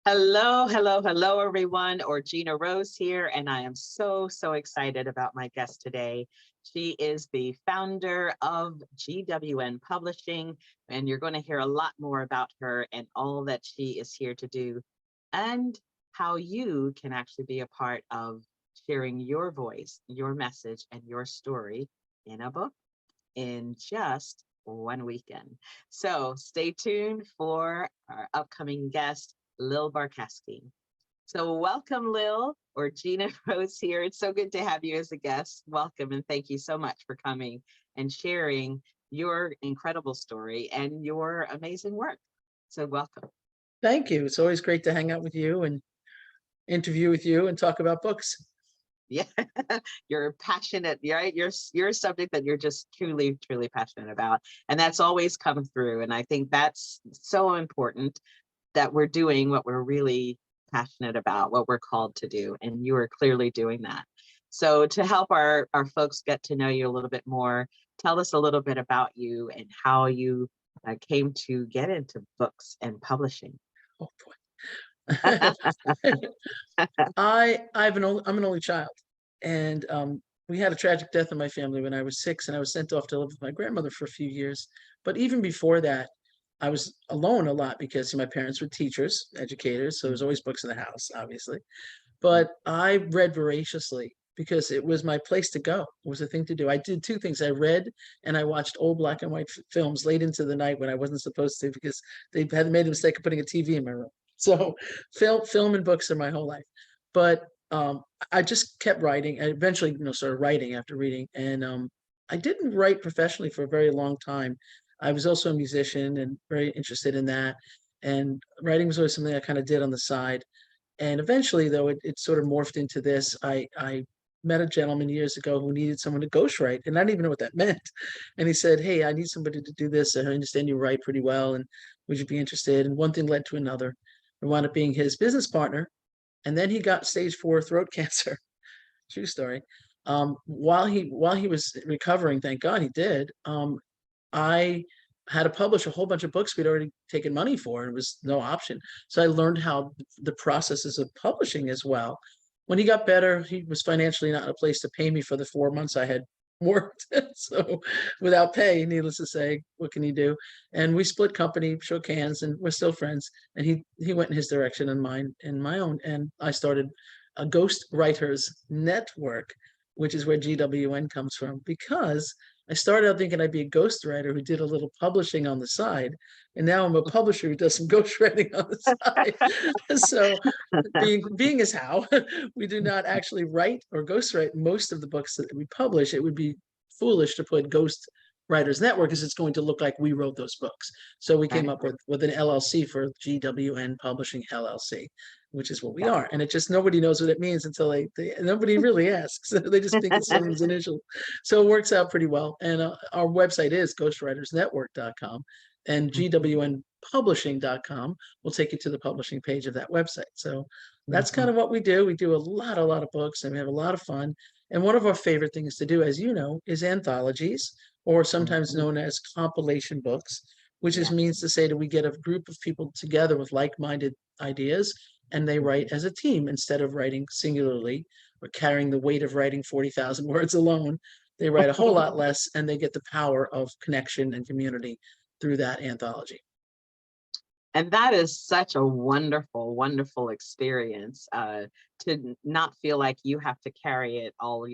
Hello, hello, hello, everyone. Orgena Rose here, and I am so excited about my guest today. She is the founder of GWN Publishing, and you're going to hear a lot more about her and all that she is here to do, and how you can actually be a part of sharing your voice, your message, and your story in a book in just one weekend. So stay tuned for our upcoming guest, Lil Barcaski. So welcome, Lil, or Gina Rose here. It's so good to have you as a guest. Welcome, and thank you so much for coming and sharing your incredible story and your amazing work. So welcome. Thank you. It's always great to hang out with you and interview with you and talk about books. Yeah, you're passionate, right? You're a subject that you're just truly passionate about, and that's always come through. And I think that's so important that we're doing what we're really passionate about, what we're called to do. And you are clearly doing that. So to help our folks get to know you a little bit more, tell us a little bit about you and how you came to get into books and publishing. Oh boy. I'm an only child, and we had a tragic death in my family when I was 6, and I was sent off to live with my grandmother for a few years. But even before that, I was alone a lot because my parents were teachers, educators, so there was always books in the house, obviously. But I read voraciously because it was my place to go. It was a thing to do. I did two things. I read and I watched old black and white films late into the night when I wasn't supposed to because they had made the mistake of putting a TV in my room. So film and books are my whole life. But I just kept writing. I eventually, started writing after reading. And I didn't write professionally for a very long time. I was also a musician and very interested in that. And writing was always something I kind of did on the side. And eventually, though, it sort of morphed into this. I met a gentleman years ago who needed someone to ghostwrite, and I didn't even know what that meant. And he said, "Hey, I need somebody to do this. I understand you write pretty well, and would you be interested?" And one thing led to another. I wound up being his business partner, and then he got stage 4 throat cancer. True story. While he was recovering, thank God he did. I had to publish a whole bunch of books we'd already taken money for, and it was no option. So I learned how the processes of publishing as well. When he got better, he was financially not in a place to pay me for the 4 months I had worked. So without pay, needless to say, what can you do? And we split company, shook hands, and we're still friends. And he went in his direction and mine in my own. And I started a Ghost Writers Network, which is where GWN comes from, because I started out thinking I'd be a ghostwriter who did a little publishing on the side, and now I'm a publisher who does some ghostwriting on the side. So, being is how we do not actually write or ghostwrite most of the books that we publish. It would be foolish to put Ghost Writers Network because it's going to look like we wrote those books. So we came Right. up with an LLC for GWN Publishing LLC, which is what we Yeah. are. And it just nobody knows what it means until nobody really asks. They just think it's someone's initial. So it works out pretty well. And our website is ghostwritersnetwork.com, and gwnpublishing.com will take you to the publishing page of that website. So that's kind Mhm. of what we do. We do a lot of books, and we have a lot of fun. And one of our favorite things to do, as you know, is anthologies, or sometimes Mhm. known as compilation books, which is Yeah. means to say that we get a group of people together with like-minded ideas, and they write Mhm. as a team instead of writing singularly or carrying the weight of writing 40,000 words alone. They write a whole lot less, and they get the power of connection and community through that anthology. And that is such a wonderful experience, not feel like you have to carry it all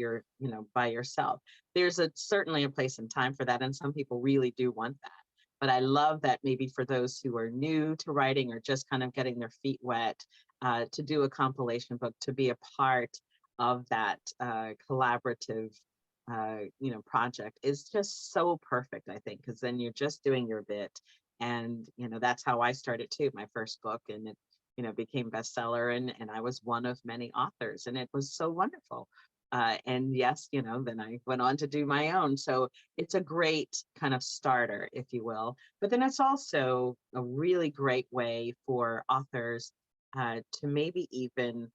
by yourself. There's certainly a place and time for that, and some people really do want that. But I love that maybe for those who are new to writing or just kind of getting their feet wet, to do a compilation book, to be a part of that collaborative, project is just so perfect, I think, because then you're just doing your bit. And that's how I started too, my first book, and it became bestseller, and I was one of many authors, and it was so wonderful. And yes, then I went on to do my own. So it's a great kind of starter, if you will. But then it's also a really great way for authors to maybe even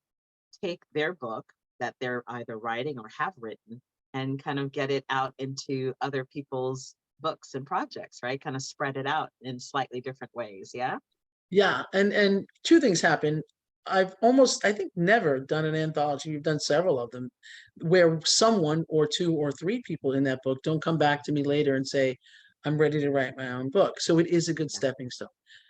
take their book that they're either writing or have written and kind of get it out into other people's books and projects, right? Kind of spread it out in slightly different ways. Yeah. Yeah, and two things happen. I've almost, I think, never done an anthology. You've done several of them, where someone or two or three people in that book don't come back to me later and say, "I'm ready to write my own book." So it is a good Yeah, stepping stone.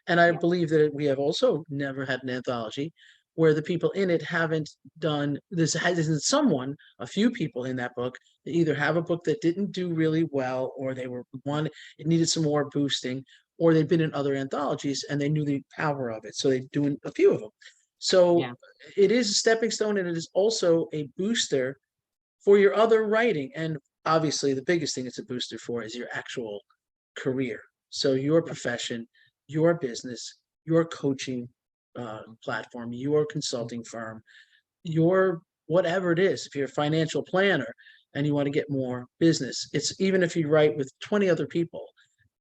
And I yeah, believe that we have also never had an anthology where the people in it haven't done this. Has someone, a few people in that book, that either have a book that didn't do really well, or they were one, it needed some more boosting, or they'd been in other anthologies and they knew the power of it. So they're doing a few of them. So yeah, it is a stepping stone, and it is also a booster for your other writing. And obviously, the biggest thing it's a booster for is your actual career. So your yeah, profession, your business, your coaching platform, your consulting firm, your whatever it is. If you're a financial planner and you want to get more business, it's even if you write with 20 other people,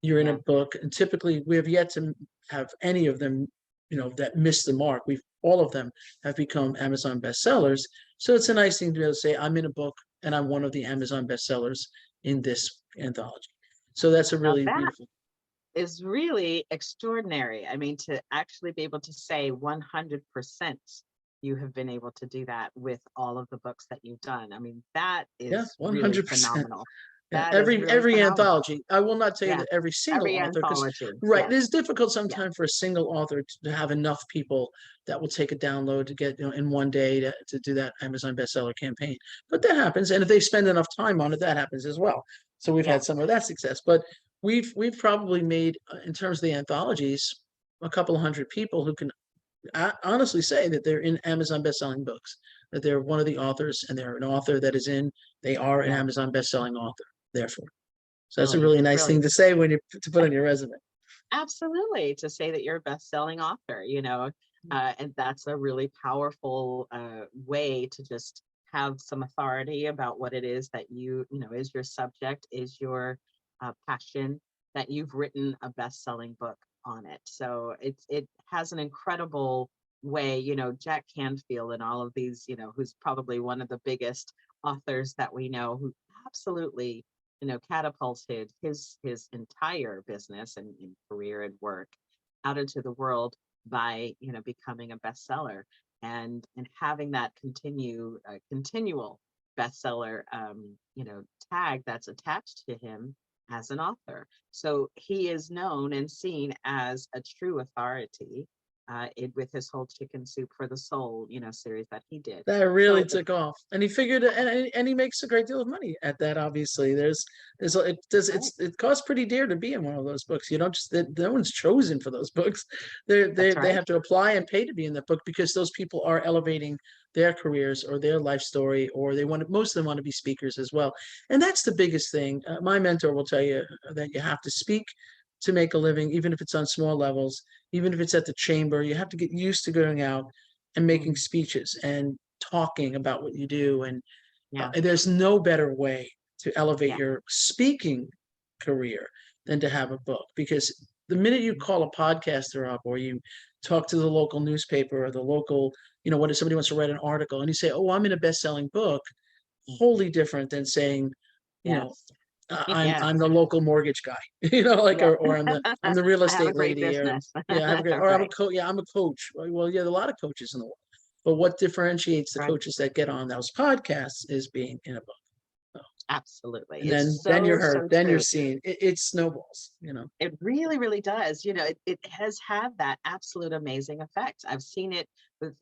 you're in a yeah. book. And typically we have yet to have any of them, that miss the mark. We've all of them have become Amazon bestsellers. So it's a nice thing to be able to say, I'm in a book and I'm one of the Amazon bestsellers in this anthology. So that's a Now really that beautiful. is really extraordinary. I mean, to actually be able to say 100% you have been able to do that with all of the books that you've done. I mean, that Yeah, is really 100%. phenomenal. Yeah, That is every really every phenomenal. anthology. I will not say Yeah. that every single Every author, because anthology. right, it Yes. is difficult Yeah. sometimes for a single author to have enough people that will take a download to get, in one day to do that Amazon bestseller campaign. But that happens, and if they spend enough time on it, that happens as well. So we've Yeah. had some of that success, but we've probably made, in terms of the anthologies, a couple of hundred people who can honestly say that they're in Amazon bestselling books, that they're one of the authors, and they're an author that is in, they are an Yeah. Amazon bestselling author, therefore. So that's a Really, really nice really. thing to say when you to put on your resume. Absolutely, to say that you're a best-selling author, and that's a really powerful way to just have some authority about what it is that is your subject, is your passion, that you've written a best-selling book on it. So it has an incredible way, Jack Canfield and all of these, who's probably one of the biggest authors that we know, who absolutely catapulted his entire business and career and work out into the world by becoming a bestseller and having that continual bestseller tag that's attached to him as an author. So he is known and seen as a true authority with his whole Chicken Soup for the Soul series that he did. That really So took off, and he figured it, and he makes a great deal of money at that. Obviously, it does right, it costs pretty dear to be in one of those books. You don't just no one's chosen for those books. that's They right, have to apply and pay to be in that book, because those people are elevating their careers or their life story, or most of them want to be speakers as well. And that's the biggest thing. My mentor will tell you that you have to speak to make a living, even if it's on small levels, even if it's at the chamber. You have to get used to going out and making mm, speeches and talking about what you do. yeah, And there's no better way to elevate yeah, your speaking career than to have a book, because the minute you mm, call a podcaster up, or you talk to the local newspaper, or the local, what if somebody wants to write an article and you say, oh, I'm in a best-selling book, mhm, wholly different than saying, you know yes. I'm Yes. the local mortgage guy, like, Yeah. or I'm the real I have a estate great lady, or business. yeah, I have a great, or Right. I'm a coach. Well, yeah, there are a lot of coaches in the world, but what differentiates the Right. coaches that get on those podcasts is being in a book. So, Absolutely. and It's then you're so, heard, so then you're true. seen. It snowballs. It really, really does. It has had that absolute amazing effect. I've seen it with,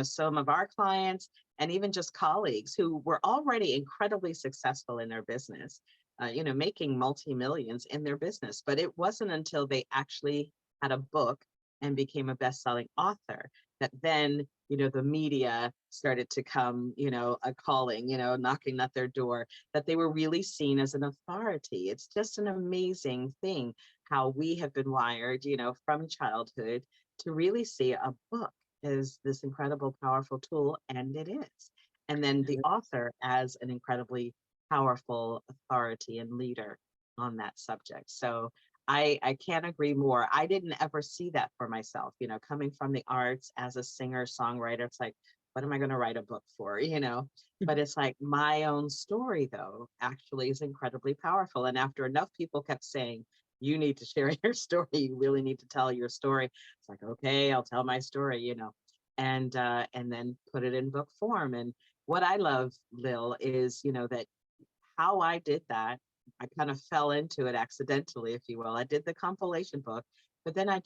some of our clients and even just colleagues who were already incredibly successful in their business, making multi-millions in their business. But it wasn't until they actually had a book and became a best-selling author that then, the media started to come, a calling, knocking at their door, that they were really seen as an authority. It's just an amazing thing how we have been wired, from childhood to really see a book as this incredible, powerful tool, and it is. And then the author as an incredibly powerful authority and leader on that subject. So I can't agree more. I didn't ever see that for myself, coming from the arts as a singer, songwriter. It's like, what am I going to write a book for, But it's like my own story, though, actually is incredibly powerful. And after enough people kept saying, you need to share your story. You really need to tell your story. It's like, okay, I'll tell my story, and then put it in book form. And what I love, Lil, is, that how I did that, I kind of fell into it accidentally, if you will. I did the compilation book, but then I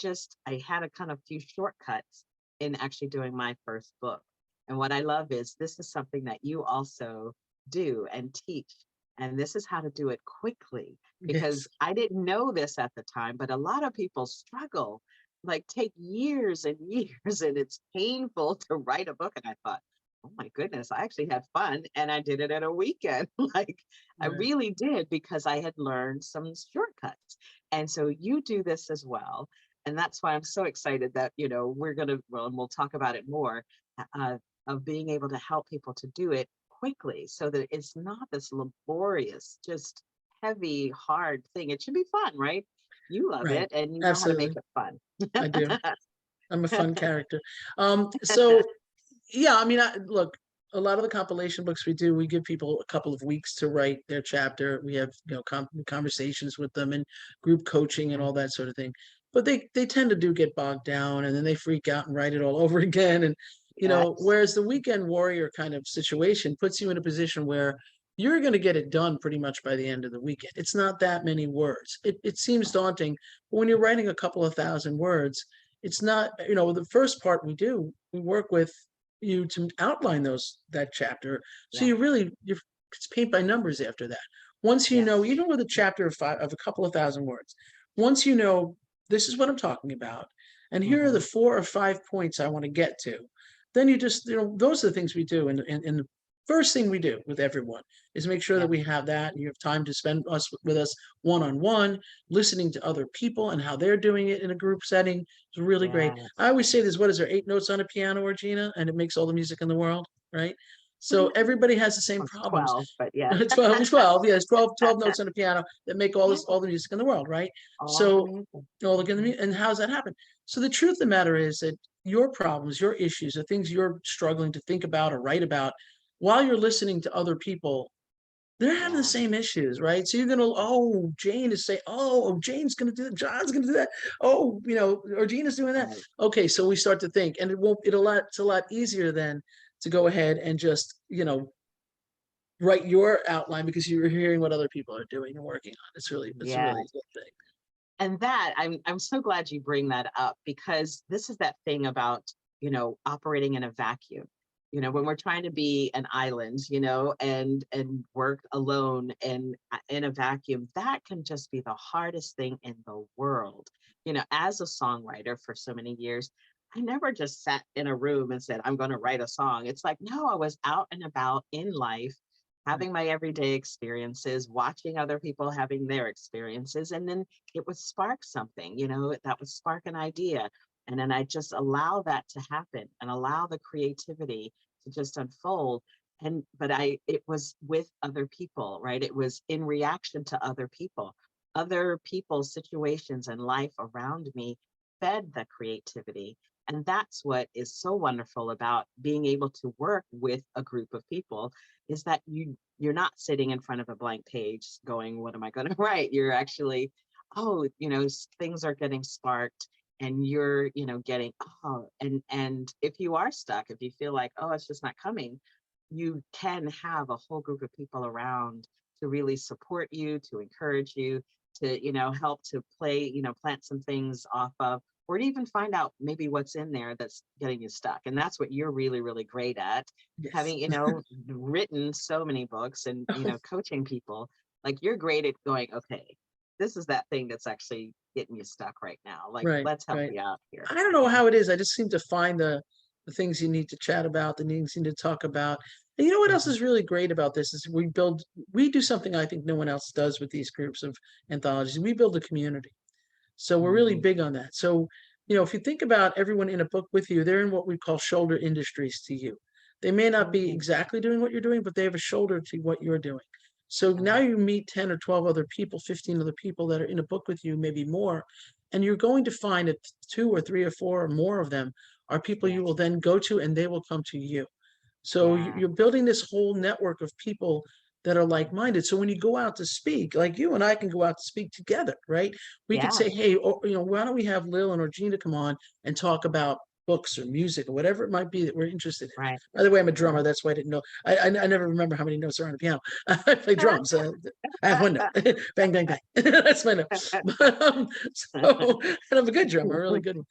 had a kind of few shortcuts in actually doing my first book. And what I love is this is something that you also do and teach. And this is how to do it quickly, Yes. because I didn't know this at the time, but a lot of people struggle, like take years and years, and it's painful to write a book. And I thought, oh my goodness, I actually had fun and I did it in a weekend. Like I Right. really did, because I had learned some shortcuts. And so you do this as well. And that's why I'm so excited that, we're going to, well, and we'll talk about it more, uh, of being able to help people to do it quickly so that it's not this laborious, just heavy, hard thing. It should be fun, right? You love Right. it and you know how to make Absolutely. it fun. I do. I'm a fun character. So yeah, I mean, look, a lot of the compilation books we do, we give people a couple of weeks to write their chapter. We have, conversations with them and group coaching and all that sort of thing. But they tend to do get bogged down, and then they freak out and write it all over again. And Yes. whereas the weekend warrior kind of situation puts you in a position where you're going to get it done pretty much by the end of the weekend. It's not that many words. It seems daunting, but when you're writing a couple of thousand words, it's not, the first part we work with you to outline that chapter. So Yeah. you're it's paint by numbers after that. Once Yes. even with a chapter of a couple of thousand words, once you know this is what I'm talking about, and here are the Hmm. 4 or 5 points I want to get to, then you just, those are the things we do. And the first thing we do with everyone is make sure that Yes. we have that, and you have time to spend with us one on one, listening to other people and how they're doing it in a group setting. It's really great. I Yes. always say this, what is there, 8 notes on a piano, Orgena, and it makes all the music in the world, right? So everybody has the same Well, it's problems. 12, but yes. 12, yes, 12 notes on a piano that make Yeah, all the music in the world, right? all the So, music. all Mhm. the and how's that happen? So the truth of the matter is that your problems, your issues, the things you're struggling to think about or write about, while you're listening to other people, they're having the Yeah. same issues, right? So you're gonna, oh, Jane is saying, Jane's gonna do that, John's gonna do that, or Gina's doing that. Right. Okay, so we start to think, and it's a lot easier then to go ahead and just, write your outline because you're hearing what other people are doing and working on. It's really a Yes. good thing. And that I'm so glad you bring that up, because this is that thing about, operating in a vacuum. When we're trying to be an island, and work alone and in a vacuum, that can just be the hardest thing in the world. As a songwriter for so many years, I never just sat in a room and said, I'm going to write a song. It's like, no, I was out and about in life, Right. having my everyday experiences, watching other people having their experiences, and then it would spark something, that would spark an idea. And then I just allow that to happen and allow the creativity to just unfold. But it was with other people, right? It was in reaction to other people's situations and life around me fed the creativity. And that's what is so wonderful about being able to work with a group of people, is that you're not sitting in front of a blank page going, what am I going to write? You're actually, oh, things are getting sparked, and you're, getting, oh, and if you are stuck, if you feel like, oh, it's just not coming, you can have a whole group of people around to really support you, to encourage you, to, help to plant some things off of, or to even find out maybe what's in there that's getting you stuck. And that's what you're really, really great at, Yes. having, written so many books and, coaching people. Like, you're great at going, okay, this is that thing that's actually getting you stuck right now. Like, Right, let's help right. you out here. I don't know Yeah. how it is. I just seem to find the things you need to chat about, the things you need to talk about. And you know what else Mhm. is really great about this is we do something I think no one else does with these groups of anthologies. We build a community. So we're really Mhm. big on that. So, if you think about everyone in a book with you, they're in what we call shoulder industries to you. They may not be Mhm. exactly doing what you're doing, but they have a shoulder to what you're doing. So now Right. you meet 10 or 12 other people, 15 other people that are in a book with you, maybe more, and you're going to find that 2 or 3 or 4 or more of them are people you will Yes. then go to and they will come to you. So Yeah. you're building this whole network of people that are like-minded. So when you go out to speak, like you and I can go out to speak together, right? We could Yeah, say, hey, why don't we have Lil and Orgena come on and talk about books or music or whatever it might be that we're interested in. right, By the way, I'm a right. drummer. That's why I didn't know. I never remember how many notes are on a piano. I play drums. I have one note. Bang, bang, bang. That's my note. But, so, and I'm a good drummer, a really good one.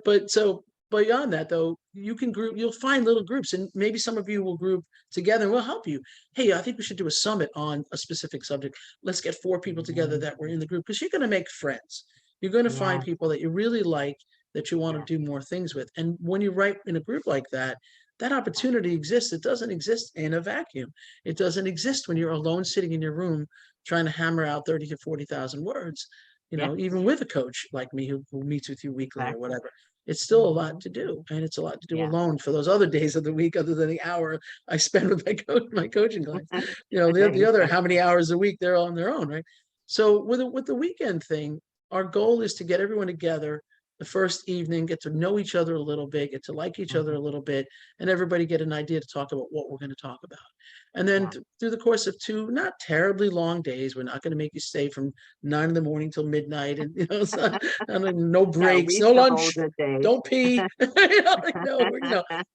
But so beyond that, though, you can group. You'll find little groups, and maybe some of you will group together and we'll help you. Hey, I think we should do a summit on a specific subject. Let's get 4 people together that were in the group because you're going to make friends. You're going to find Yeah, people that you really like that you want yeah, to do more things with. And when you write in a group like that, that yeah, opportunity exists. It doesn't exist in a vacuum. It doesn't exist when you're alone sitting in your room trying to hammer out 30 to 40,000 words, yeah, even with a coach like me who meets with you weekly or exactly. whatever. It's still a lot Mhm. to do, and it's a lot to do Yeah. alone for those other days of the week, other than the hour I spend with my coaching clients. The other how many Exactly. hours a week they're on their own, right? So with the weekend thing, our goal is to get everyone together the first evening, get to know each other a little bit, get to like each other Mhm. a little bit, and everybody get an idea to talk about what we're going to talk about. And then Yeah. through the course of 2 not terribly long days, we're not going to make you stay from 9 in the morning till midnight, and so, and no No, breaks, we no still hold lunch, good days. don't pee.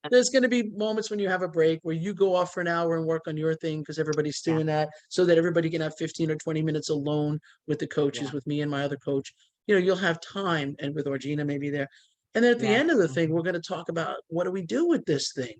There's going to be moments when you have a break where you go off for an hour and work on your thing because everybody's Yeah, doing that, so that everybody can have 15 or 20 minutes alone with the coaches, yeah, with me and my other coach. You'll have time, and with Orgena maybe there. And then at the yeah, end of the thing, mhm, we're going to talk about what do we do with this thing,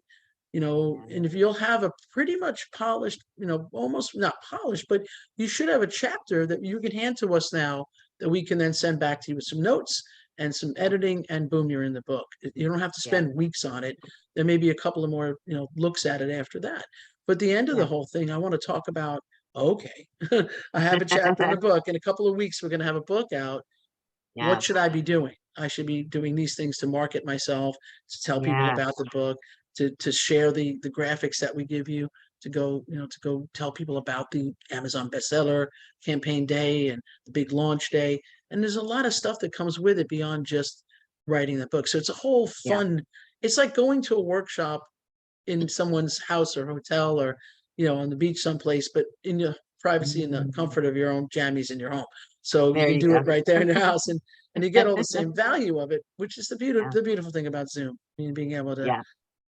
yeah, and if you'll have a pretty much polished, almost not polished, but you should have a chapter that you can hand to us now that we can then send back to you with some notes and some yeah, editing, and boom, you're in the book. You don't have to yeah, spend weeks on it. There may be a couple of more, looks at it after that. But at the end of the yeah. whole thing, I want to talk about, okay, I have a chapter in the book. In a couple of weeks, we're going to have a book out. What Yes, should I be doing? I should be doing these things to market myself, to tell people yes, about the book, to share the graphics that we give you, to go tell people about the Amazon bestseller campaign day and the big launch day. And there's a lot of stuff that comes with it beyond just writing the book. So it's a whole yeah, fun, it's like going to a workshop in someone's house or hotel, or on the beach someplace, but in your privacy and the mhm. comfort of your own jammies in your home. So you There can you do it go. right there in your house, and you get all the same value of it, which is the beautiful Yeah, the beautiful thing about Zoom. Being able to yeah,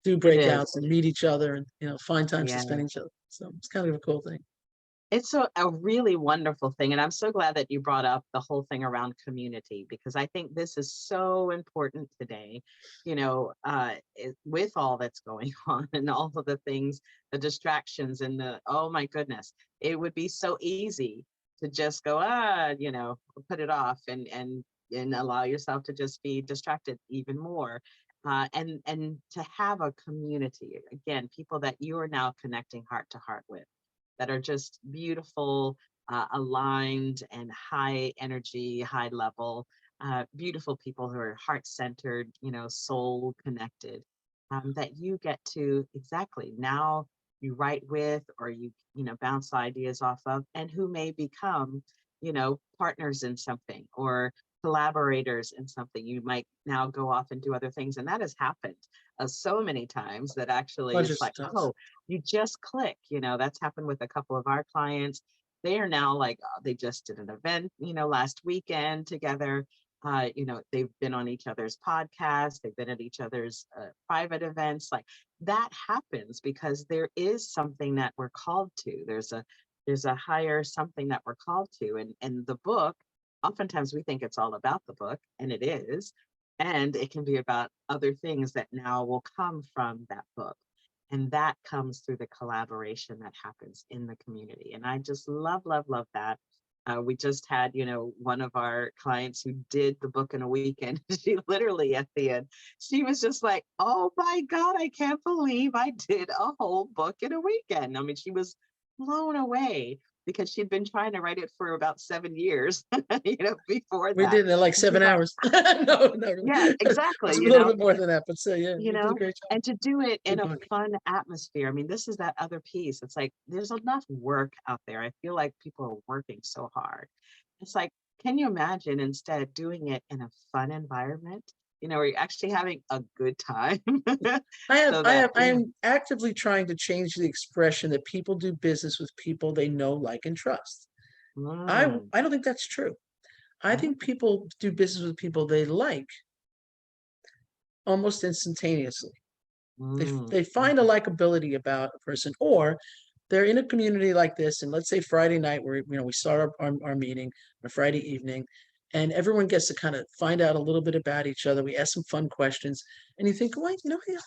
do it is. breakouts and meet each other, and find times to Yeah. spend each other. So it's kind of a cool thing. It's a really wonderful thing. And I'm so glad that you brought up the whole thing around community, because I think this is so important today, with all that's going on and all of the things, the distractions and oh my goodness, it would be so easy to just go, put it off and allow yourself to just be distracted even more. And to have a community, again, people that you are now connecting heart to heart with, that are just beautiful, aligned, and high energy, high level, beautiful people who are heart centered, soul connected, that you get to exactly now you write with, or bounce ideas off of, and who may become, partners in something, or collaborators in something. You might now go off and do other things. And that has happened so many times that actually it's Hundreds like, of times. oh, you just click. That's happened with a couple of our clients. They are now like, they just did an event, last weekend together. They've been on each other's podcasts, they've been at each other's private events. Like, that happens because there is something that we're called to. There's a higher something that we're called to. And the book, oftentimes we think it's all about the book, and it is. And it can be about other things that now will come from that book. And that comes through the collaboration that happens in the community. And I just love, love, love that. We just had, one of our clients who did the book in a weekend. She literally at the end, she was just like, oh my God, I can't believe I did a whole book in a weekend. I mean, she was blown away because she'd been trying to write it for about 7 years, before We that. did it in like And she's 7 hours. No, not really. yeah, exactly, It's a little bit more than that, but so yeah, you you did a know, great job. and to do it in Good a book. fun atmosphere. I mean, this is that other piece. It's like there's enough work out there. I feel like people are working so hard. It's like, can you imagine instead doing it in a fun environment? are you actually having a good time? So I am actively trying to change the expression that people do business with people they know, like, and trust. mm, I don't think that's true. I think mm, people do business with people they like almost instantaneously. They find a mhm. likability about a person, or they're in a community like this, and let's say Friday night where we start our meeting on a Friday evening, and everyone gets to kind of find out a little bit about each other. We ask some fun questions, and you think, well, I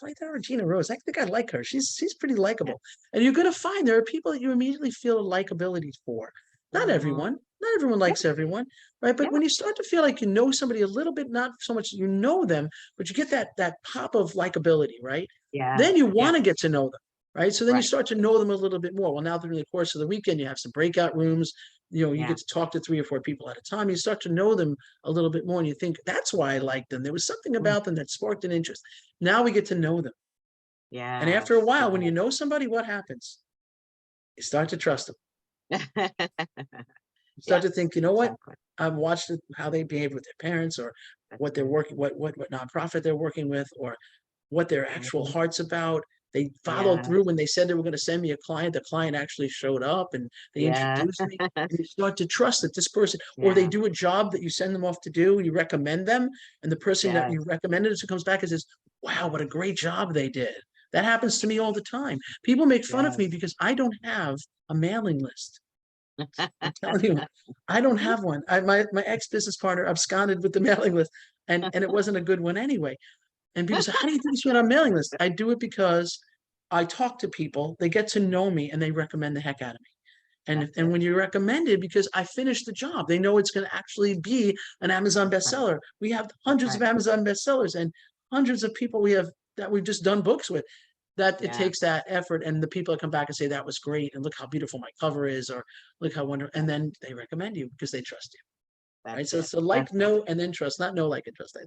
like that Regina Rose. I think I like her. She's pretty Yeah. likable. And you're gonna find there are people that you immediately feel a likability for. Not Mhm. everyone. Not everyone Yeah, likes everyone, right? But yeah, when you start to feel like you know somebody a little bit, not so much you know them, but you get that pop of likability, right? Then yes, you want to yes, get to know them, right? So then you right. start to know them a little bit more. Well, now during the course of the weekend, you have some breakout rooms. You Yeah. get to talk to 3 or 4 people at a time. You start to know them a little bit more, and you think that's why I like them. There was something Mm, about them that sparked an interest. Now we get to know them, and after a yes, while, when yes. you know somebody, what happens? You start to trust them. You start to Yes, think, you know what? exactly. I've watched how they behave with their parents, or That's what they're right. working, what nonprofit they're working with, or what their actual Mhm. heart's about. They followed Yeah, through when they said they were going to send me a client. The client actually showed up, and they yeah, introduced me. And you start to trust that this person, or they yeah, do a job that you send them off to do, and you recommend them, and the person that you yes, recommended comes back and says, "Wow, what a great job they did." That happens to me all the time. People make fun of me yes. because I don't have a mailing list. I'm telling you, I don't have one. My ex business partner absconded with the mailing list, and it wasn't a good one anyway. And people say, "How do you do this on a mailing list?" I do it because I talk to people, they get to know me, and they recommend the heck out of me. And That's and it. when you recommend it, because I finished the job, they know it's going to actually be an Amazon That's right. bestseller. We have That's hundreds of right. Amazon bestsellers, and hundreds of people we have that we've just done books with. That it Yeah, takes that effort, and the people that come back and say that was great, and look how beautiful my cover is, or look how wonderful, and then they recommend you because they trust you, right? that's So it. so like, That's it. know, and then trust, not know, like, and trust. I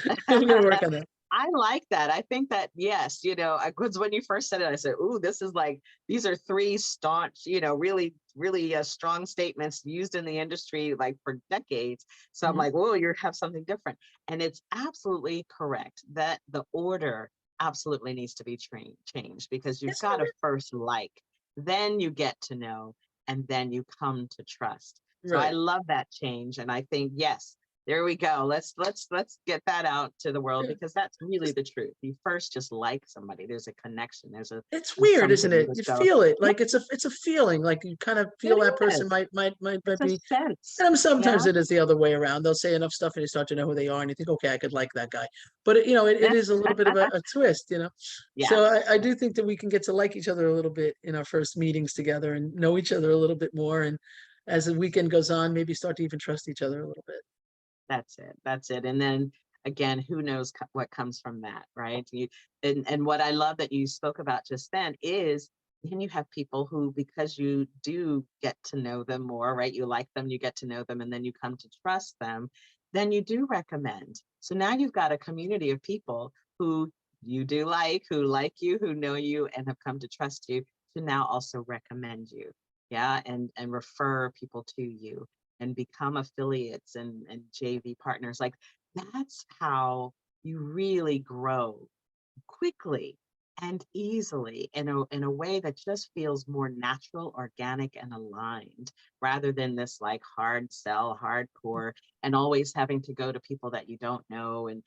think I'm going to work on that. I like that. I think that, yes, because when you first said it, I said, "Ooh, this is like these are three staunch, really, really strong statements used in the industry like for decades." So I'm Mhm. like, "Whoa, you have something different," and it's absolutely correct that the order absolutely needs to be changed because you've Yes, got to first like, then you get to know, and then you come to trust. So I right. love that change, and I think yes, there we go. Let's get that out to the world Yeah. because that's really the truth. You first just like somebody. There's a connection. It's There's weird, isn't something you it? just You go, feel it, yeah, like it's a feeling, like you kind of it feel that person is. might It's a be. sense. And Yeah. sometimes it is the other way around. They'll say enough stuff and you start to know who they are, and you think, okay, I could like that guy. But it is a little bit of a twist. So Yes. I do think that we can get to like each other a little bit in our first meetings together and know each other a little bit more. And as the weekend goes on, maybe start to even trust each other a little bit. That's it. That's it. And then again, who knows what comes from that, right? And what I love that you spoke about just then is then you have people who, because you do get to know them more, right? You like them, you get to know them, and then you come to trust them, then you do recommend. So now you've got a community of people who you do like, who like you, who know you, and have come to trust you to now also recommend you. Yeah. And refer people to you and become affiliates and JV partners. Like that's how you really grow quickly and easily in a way that just feels more natural, organic, and aligned rather than this like hard sell, hardcore, and always having to go to people that you don't know and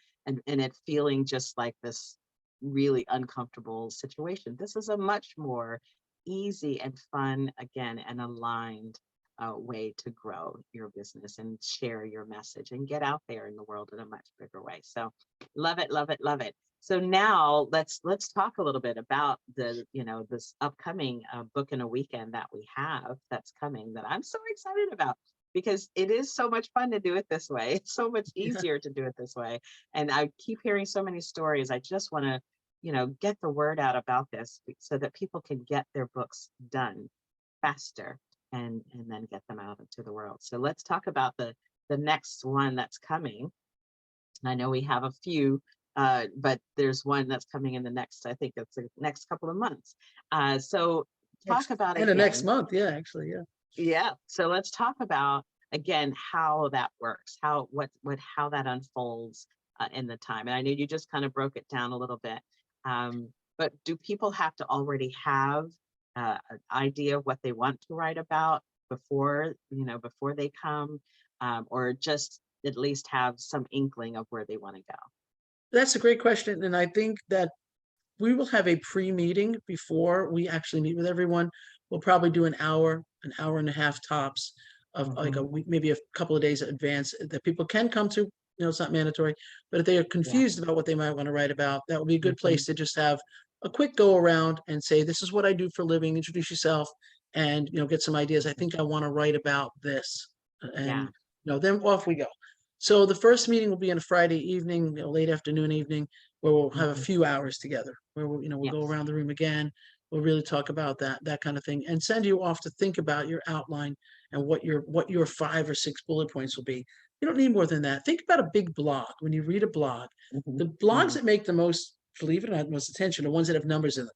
it feeling just like this really uncomfortable situation. This is a much more easy and fun, again, and aligned way to grow your business and share your message and get out there in the world in a much bigger way. So love it, love it, love it. So now let's talk a little bit about this upcoming book in a weekend that we have that's coming that I'm so excited about because it is so much fun to do it this way. It's so much easier to do it this way. And I keep hearing so many stories. I just want to get the word out about this so that people can get their books done faster and then get them out into the world. So let's talk about the next one that's coming. I know we have a few, but there's one that's coming in the next, I think it's the next couple of months. So talk Next about and the next again, month, yeah, actually, yeah. yeah. So let's talk about again how that works, how that unfolds, in the time. And I know you just kind of broke it down a little bit. But do people have to already have an idea of what they want to write about before, before they come, or just at least have some inkling of where they want to go? That's a great question, and I think that we will have a pre-meeting before we actually meet with everyone. We'll probably do an hour and a half tops of like a Hmm. week, maybe a couple of days in advance that people can come to. It's not mandatory, but if they are Yeah. confused about what they might want to write about, that would be a good Hmm. place to just have a quick go around and say, this is what I do for a living, introduce yourself and, get some ideas. I think I want to write about this. And, Yeah. then off we go. So the first meeting will be on a Friday evening, late afternoon evening, where we'll have a Hmm. few hours together, where we'll go Yes. around the room again. We'll really talk about that kind of thing, and send you off to think about your outline and what your 5 or 6 bullet points will be. You don't need more than that. Think about a big blog. When you read a blog, Hmm. the blogs Hmm. that make the most, believe it or not, most attention are ones that have numbers in them.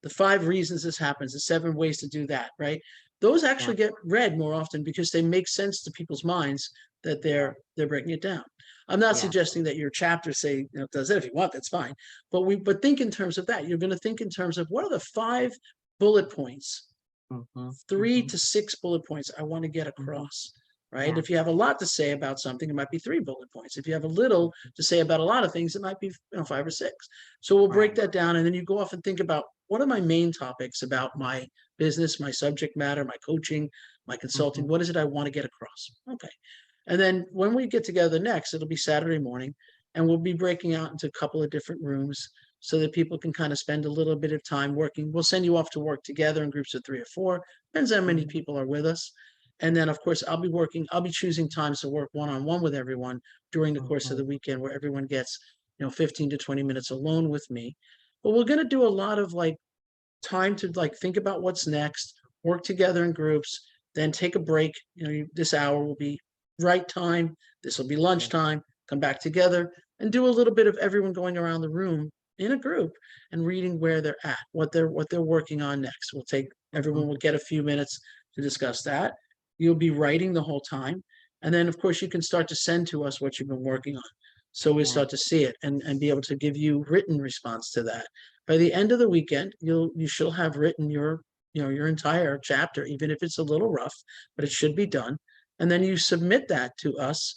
The 5 reasons this happens, the 7 ways to do that, right? Those Yeah. actually get read more often because they make sense to people's minds that Yeah. they're breaking it down. I'm not Yeah. suggesting that your chapter say, does it if you want, that's fine. But think in terms of that. You're going to think in terms of what are the 5 bullet points, Hmm. 3 to 6 bullet points I want to get Hmm. across, right? Yeah. If you have a lot to say about something, it might be 3 bullet points. If you have a little to say about a lot of things, it might be 5 or 6. So we'll break Right. that down, and then you go off and think about what are my main topics about my business, my subject matter, my coaching, my consulting. Hmm. What is it I want to get across? Okay. And then when we get together next, it'll be Saturday morning, and we'll be breaking out into a couple of different rooms so that people can kind of spend a little bit of time working. We'll send you off to work together in groups of 3 or 4. Depends how many Hmm. people are with us. And then, of course, I'll be choosing times to work one-on-one with everyone during the course of Hmm. the weekend where everyone gets, 15 to 20 minutes alone with me. But we're going to do a lot of like time to like think about what's next, work together in groups, then take a break. This hour will be right time. This will be Yeah. lunchtime. Come back together and do a little bit of everyone going around the room in a group and reading where they're at, what they're working on next. Hmm. Everyone will get a few minutes to discuss that. You'll be writing the whole time. And then of course you can start to send to us what you've been working on. So we Right. start to see it and be able to give you written response to that. By the end of the weekend, you should have written your entire chapter, even if it's a little rough, but it should be done. And then you submit that to us,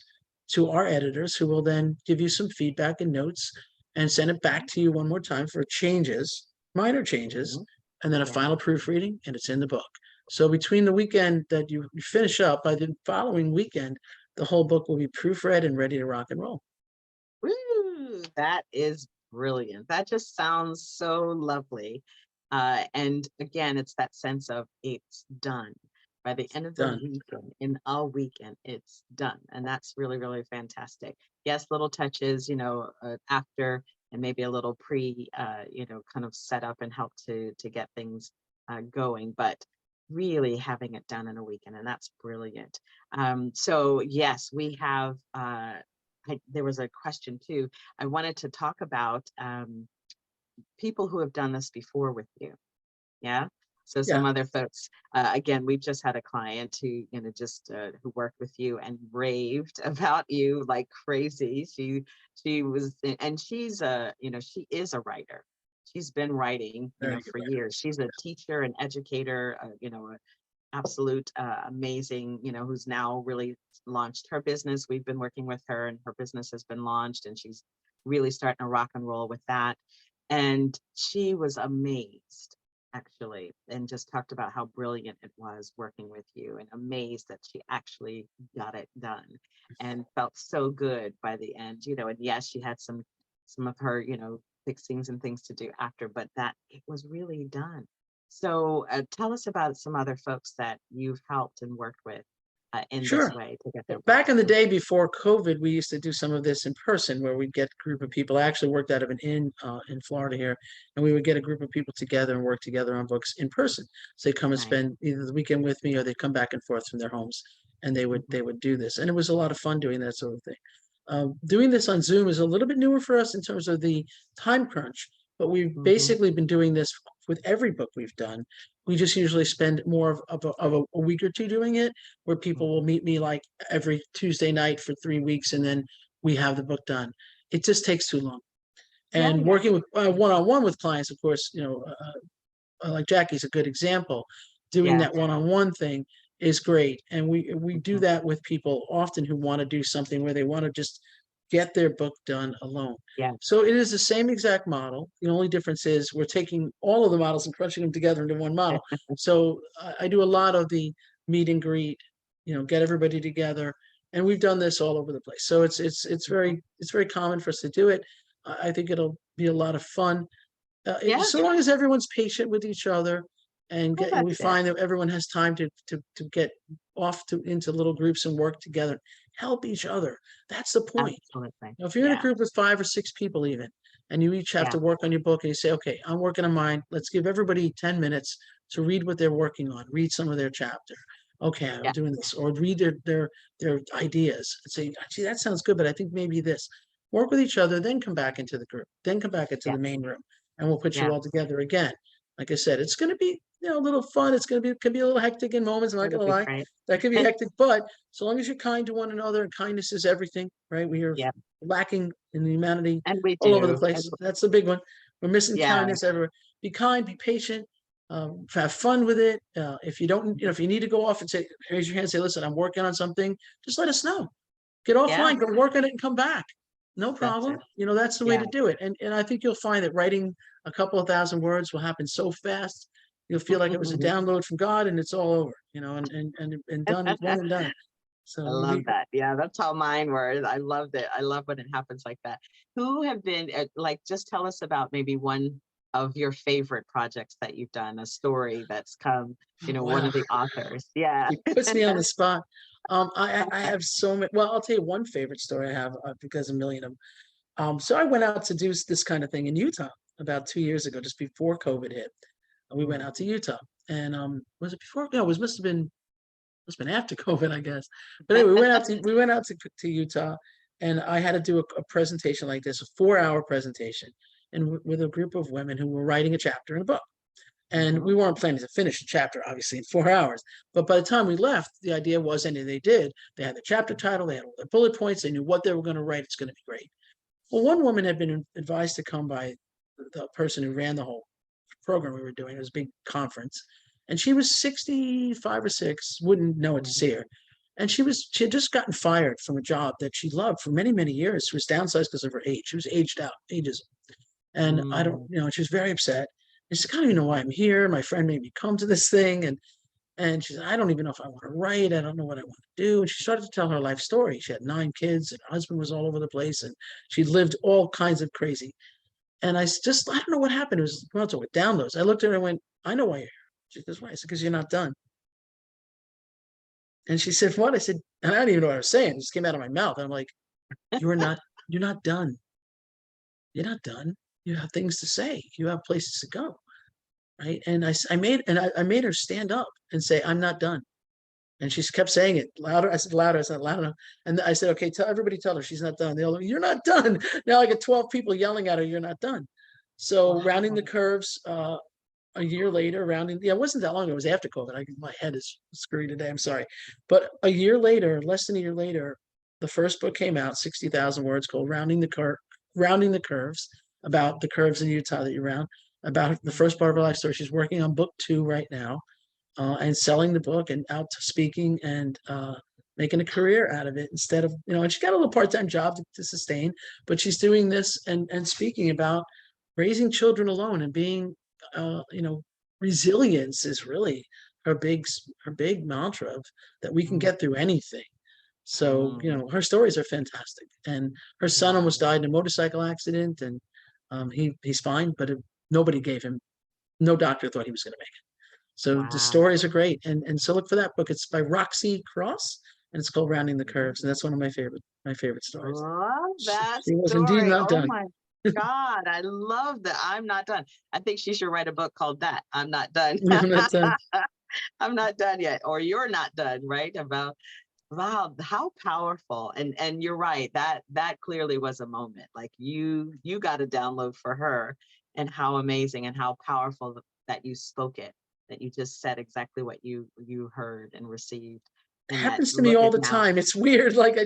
to our editors, who will then give you some feedback and notes and send it back to you one more time for changes, minor changes, Hmm. and then a Yeah. final proofreading, and it's in the book. So between the weekend that you finish up, by the following weekend, the whole book will be proofread and ready to rock and roll. Woo, that is brilliant. That just sounds so lovely. And again, it's that sense of it's done. By the end of the Done. weekend, in a weekend, it's done. And that's really, really fantastic. Yes, little touches, after and maybe a little pre, kind of set up and help to get things going, but really having it done in a weekend. And that's brilliant. So yes, we have there was a question too. I wanted to talk about people who have done this before with you. Yeah. So Yeah. some other folks, again, we just had a client who, just who worked with you and raved about you like crazy. She was, and she's she is a writer. She's been writing, Very good for writer. years. She's a teacher and educator, absolute amazing, who's now really launched her business. We've been working with her and her business has been launched and she's really starting to rock and roll with that. And she was amazed actually and just talked about how brilliant it was working with you and amazed that she actually got it done and felt so good by the end, and yes, she had some of her, fixings and things to do after, but that it was really done. So tell us about some other folks that you've helped and worked with in this Sure. way to get their Back books. in the day before COVID, we used to do some of this in person where we'd get a group of people. I actually worked out of an inn in Florida here, and we would get a group of people together and work together on books in person. So they'd come and Right. spend either the weekend with me or they'd come back and forth from their homes and they would Hmm. they would do this. And it was a lot of fun doing that sort of thing. Doing this on Zoom is a little bit newer for us in terms of the time crunch, but we've Hmm. basically been doing this with every book we've done. We just usually spend more of a week or two doing it, where people will Hmm. meet me like every Tuesday night for 3 weeks, and then we have the book done. it just takes too long. Yeah, And yeah, working with one-on-one with clients, of course, like Jackie's a good example. Doing yeah, that one-on-one thing is great, and we do mhm, that with people often who want to do something where they want to just get their book done alone. yeah. So it is the same exact model. The only difference is we're taking all of the models and crunching them together into one model. So I do a lot of the meet and greet, get everybody together, and we've done this all over the place. So it's very common for us to do it. I think it'll be a lot of fun, Yeah, so long as everyone's patient with each other, well, and that's we it. find that everyone has time to get off into little groups and work together, help each other. That's the point. Absolutely. If you're in a Yeah, group with 5 or 6 people even, and you each have yeah, to work on your book and you say, okay, I'm working on mine. Let's give everybody 10 minutes to read what they're working on, read some of their chapter. Okay, I'm yeah, doing this, or read their ideas and say, gee, that sounds good, but I think maybe this. Work with each other, then come back into the group, then come back into yeah, the main room, and we'll put you yeah. all together again. Like I said, it's going to be a little fun. It's going to be could be a little hectic in moments. I'm not That'll going to be lie, great. that could be hectic, but so long as you're kind to one another, and kindness is everything, right? We are Yeah, lacking in humanity and we all over the do. And place. That's the big one. We're missing yeah, kindness everywhere. Be kind, be patient, have fun with it. If you don't, if you need to go off and say, raise your hand, say, listen, I'm working on something, just let us know. Get yeah, offline, go work on it and come back. No that's problem. it. That's the way Yeah. to do it. And I think you'll find that writing a couple of thousand words will happen so fast. You'll feel like it was a download from God and it's all over, and done, one and done. I So love that. Yeah, that's how mine were. I loved it. I love when it happens like that. Who have been like, just tell us about maybe one of your favorite projects that you've done, a story that's come, one wow, of the authors. Yeah. it puts me on the spot. I have so many. Well, I'll tell you one favorite story I have, because a million of them. So I went out to do this kind of thing in Utah about 2 years ago, just before COVID hit. And we went Mm, out to Utah, and was it before? No, it was must have been after COVID, I guess. But anyway, we went out to Utah, and I had to do a presentation like this, a 4-hour presentation, and with a group of women who were writing a chapter in a book. And mhm, we weren't planning to finish the chapter, obviously, in 4 hours. But by the time we left, the idea was, and they did, they had the chapter title, they had all their bullet points, they knew what they were going to write. It's going to be great. Well, one woman had been advised to come by the person who ran the whole program we were doing. It was a big conference. And she was 65 or 6, wouldn't know it to mhm, see her. And she had just gotten fired from a job that she loved for many, many years. She was downsized because of her age. She was aged out, ages. And I don't, mm, she was very upset. And she said, I don't even know why I'm here. My friend made me come to this thing. And she said, I don't even know if I want to write. I don't know what I want to do. And she started to tell her life story. She had 9 kids, and her husband was all over the place, and she lived all kinds of crazy. And I don't know what happened. It was, well, with downloads. I looked at her and went, I know why you're here. She goes, why? I said, because you're not done. And she said, what? I said, and I don't even know what I was saying. It just came out of my mouth. And I'm like, you're not done. You're not done. You have things to say. You have places to go. Right. And I made her stand up and say, I'm not done. And she kept saying it louder. I said, louder. I said, loud enough. And I said, okay, tell her she's not done. They all, you're not done. Now I get 12 people yelling at her, you're not done. So rounding the wow. curves, a year later, it wasn't that long. It was after COVID. My head is screwed today. I'm sorry. But a year later, less than a year later, the first book came out, 60,000 words, called Rounding the Curves, about the curves in Utah that you round, about the first part of her life story. She's working on book 2 right now, and selling the book and out to speaking, and making a career out of it instead of, and she got a little part-time job to sustain, but she's doing this and speaking about raising children alone and being, resilience is really her big mantra of that we can Mm, get through anything. So, mm, her stories are fantastic. And her son wow. almost died in a motorcycle accident, and he's fine, but nobody gave him, no doctor thought he was going to make it. So the Wow. stories are great. And so look for that book. It's by Roxy Cross, and it's called Rounding the Curves. And that's one of my favorite stories. Love that She was indeed story. not Oh done. my God. I love that. I'm not done. I think she should write a book called that. I'm not done. I'm not done. I'm not done yet. Or you're not done, right? About wow, how powerful. And you're right. That clearly was a moment. Like you got a download for her, and how amazing and how powerful that you spoke it, that you just said exactly what you heard and received. It And that happens to me look all at the now. time. It's weird. Like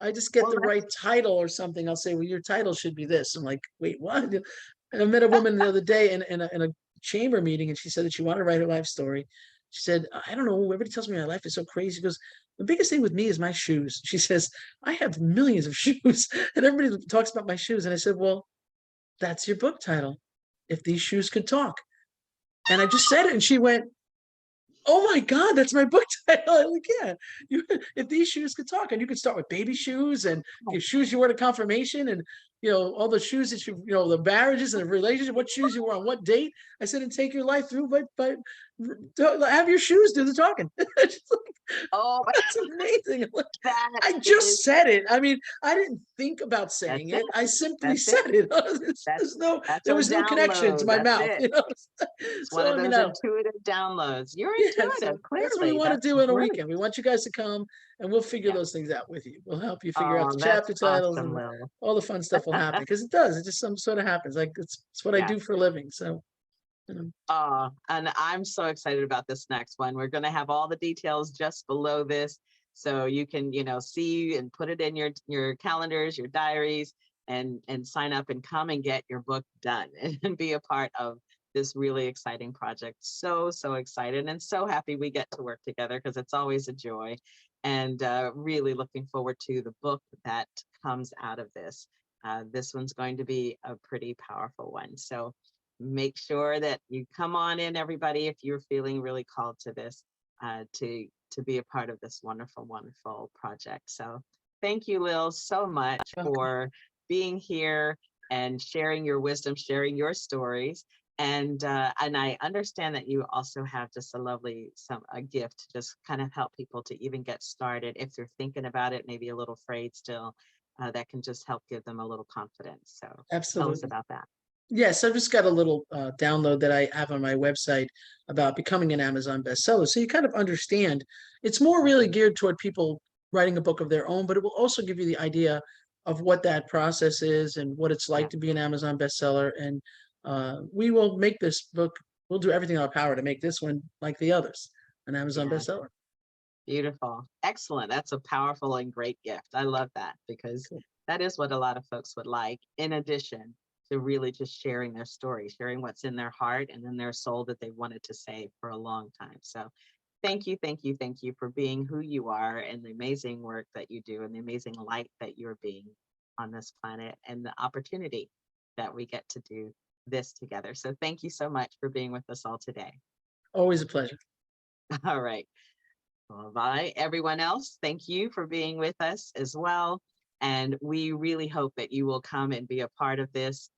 I just get Well, the right title or something, I'll say, well, your title should be this. I'm like, wait, what? And I met a woman the other day in a chamber meeting, and she said that she wanted to write her life story. She said, I don't know, everybody tells me my life is so crazy. She goes, the biggest thing with me is my shoes. She says, I have millions of shoes, and everybody talks about my shoes. And I said, well, that's your book title. If these shoes could talk. And I just said it, and she went, oh my God, that's my book title. I'm like, yeah, you, if these shoes could talk, and you could start with baby shoes and your shoes you wore to confirmation, and all the shoes that the marriages and the relationship, what shoes you wore on what date. I said, and take your life through, but have your shoes do the talking. oh, That's amazing. that I is, just said it. I mean, I didn't think about saying that's it. it. I simply That's it. said it. That's that's There a was no connection to download. my That's mouth. it. It's one So of I mean, those I intuitive downloads. You're yeah, so intuitive, that's what we clearly. want to That's do on a great. weekend. We want you guys to come, and we'll figure Yeah. those things out with you. We'll help you figure out the Oh, that's chapter titles, awesome, and Lil. all the fun stuff will happen, because it does. It just some sort of happens. Like it's what I Yeah. do for a living. So, you know, And I'm so excited about this next one. We're going to have all the details just below this, so you can, see and put it in your calendars, your diaries, and sign up and come and get your book done and be a part of this really exciting project. So excited and so happy we get to work together, because it's always a joy. And really looking forward to the book that comes out of this. This one's going to be a pretty powerful one. So make sure that you come on in, everybody, if you're feeling really called to this, to be a part of this wonderful project. So thank you, Lil, so much welcome. for being here and sharing your wisdom, sharing your stories. And I understand that you also have just a gift to just kind of help people to even get started if they're thinking about it, maybe a little afraid still. That can just help give them a little confidence. So tell us Absolutely. about that. Yes, I've just got a little download that I have on my website about becoming an Amazon bestseller. So you kind of understand it's more really geared toward people writing a book of their own, but it will also give you the idea of what that process is and what it's like Yeah. to be an Amazon bestseller. And we will make this book, we'll do everything in our power to make this one like the others, an Amazon Yeah. bestseller. Beautiful. Excellent. That's a powerful and great gift. I love that, because Cool. that is what a lot of folks would like, in addition to really just sharing their story, sharing what's in their heart and in their soul that they wanted to say for a long time. So thank you for being who you are, and the amazing work that you do, and the amazing light that you're being on this planet, and the opportunity that we get to do this together. So thank you so much for being with us all today. Always a pleasure. All right. Well, bye, everyone else. Thank you for being with us as well. And we really hope that you will come and be a part of this,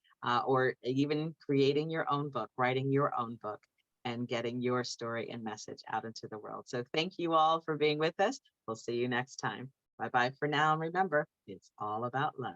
or even creating your own book, writing your own book, and getting your story and message out into the world. So thank you all for being with us. We'll see you next time. Bye bye for now. And remember, it's all about love.